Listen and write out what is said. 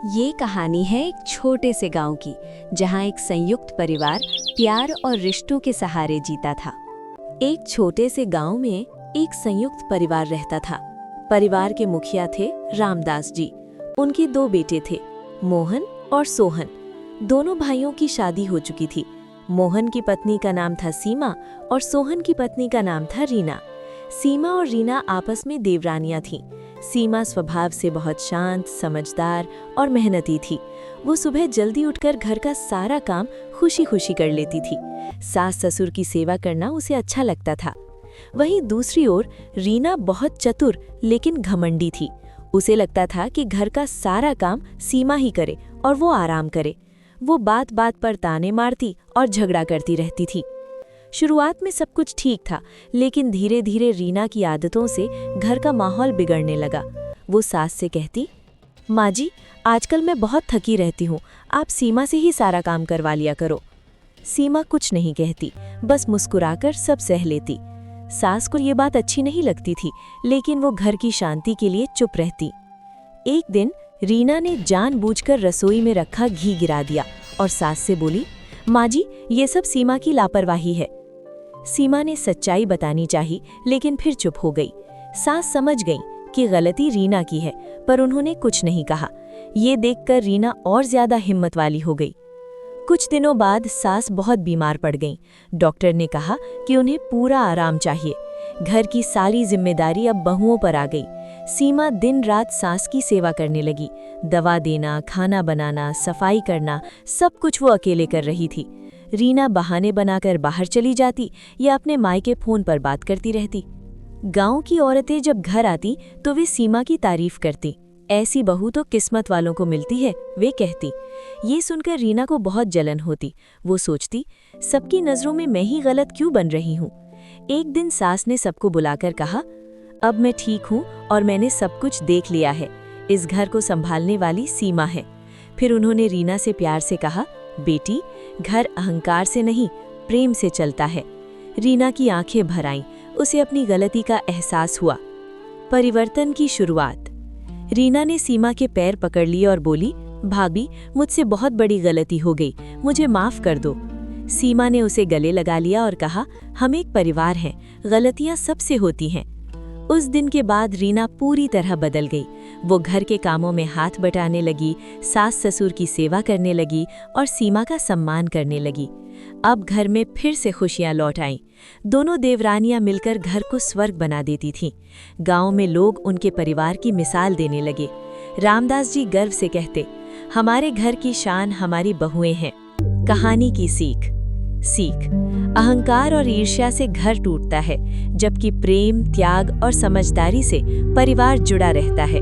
ये कहानी है एक छोटे से गांव की, जहां एक संयुक्त परिवार प्यार और रिश्तों के सहारे जीता था। एक छोटे से गांव में एक संयुक्त परिवार रहता था। परिवार के मुखिया थे रामदास जी। उनके 2 बेटे थे, मोहन और सोहन। दोनों भाइयों की शादी हो चुकी थी। मोहन की पत्नी का नाम था सीमा और सोहन की पत्नी का नाम था रीना। सीमा और रीना आपस में देवरानियां थीं। सीमा स्वभाव से बहुत शांत, समझदार और मेहनती थी। वो सुबह जल्दी उठकर घर का सारा काम खुशी खुशी कर लेती थी। सास ससुर की सेवा करना उसे अच्छा लगता था। वहीं दूसरी ओर रीना बहुत चतुर लेकिन घमंडी थी। उसे लगता था कि घर का सारा काम सीमा ही करे और वो आराम करे। वो बात बात पर ताने मारती और झगड़ा करती रहती थी। शुरुआत में सब कुछ ठीक था, लेकिन धीरे धीरे रीना की आदतों से घर का माहौल बिगड़ने लगा। वो सास से कहती, माँ जी, आजकल मैं बहुत थकी रहती हूँ, आप सीमा से ही सारा काम करवा लिया करो। सीमा कुछ नहीं कहती, बस मुस्कुराकर सब सह लेती। सास को ये बात अच्छी नहीं लगती थी, लेकिन वो घर की शांति के लिए चुप रहती। एक दिन रीना ने जानबूझकर रसोई में रखा घी गिरा दिया और सास से बोली, माँ जी, ये सब सीमा की लापरवाही है। सीमा ने सच्चाई बतानी चाही, लेकिन फिर चुप हो गई। सास समझ गई कि गलती रीना की है, पर उन्होंने कुछ नहीं कहा। ये देखकर रीना और ज्यादा हिम्मत वाली हो गई। कुछ दिनों बाद सास बहुत बीमार पड़ गईं। डॉक्टर ने कहा कि उन्हें पूरा आराम चाहिए। घर की सारी जिम्मेदारी अब बहुओं पर आ गई। सीमा दिन रात सास की सेवा करने लगी। दवा देना, खाना बनाना, सफाई करना, सब कुछ वो अकेले कर रही थी। रीना बहाने बनाकर बाहर चली जाती या अपने मायके फोन पर बात करती रहती। गांव की औरतें जब घर आती तो वे सीमा की तारीफ करती। ऐसी बहू तो किस्मत वालों को मिलती है, वे कहती। ये सुनकर रीना को बहुत जलन होती। वो सोचती, सबकी नजरों में मैं ही गलत क्यों बन रही हूँ। एक दिन सास ने सबको बुलाकर कहा, अब मैं ठीक हूँ और मैंने सब कुछ देख लिया है। इस घर को संभालने वाली सीमा है। फिर उन्होंने रीना से प्यार से कहा, बेटी, घर अहंकार से नहीं, प्रेम से चलता है। रीना की आंखें भर आईं, उसे अपनी गलती का एहसास हुआ। परिवर्तन की शुरुआत। रीना ने सीमा के पैर पकड़ लिए और बोली, भाभी, मुझसे बहुत बड़ी गलती हो गई, मुझे माफ कर दो। सीमा ने उसे गले लगा लिया और कहा, हम एक परिवार हैं, गलतियां सबसे होती हैं। उस दिन के बाद रीना पूरी तरह बदल गई। वो घर के कामों में हाथ बटाने लगी, सास ससुर की सेवा करने लगी और सीमा का सम्मान करने लगी। अब घर में फिर से खुशियां लौट आईं। दोनों देवरानियां मिलकर घर को स्वर्ग बना देती थीं। गांव में लोग उनके परिवार की मिसाल देने लगे। रामदास जी गर्व से कहते, हमारे घर की शान हमारी बहुएं हैं। कहानी की सीख। अहंकार और ईर्ष्या से घर टूटता है, जबकि प्रेम, त्याग और समझदारी से परिवार जुड़ा रहता है।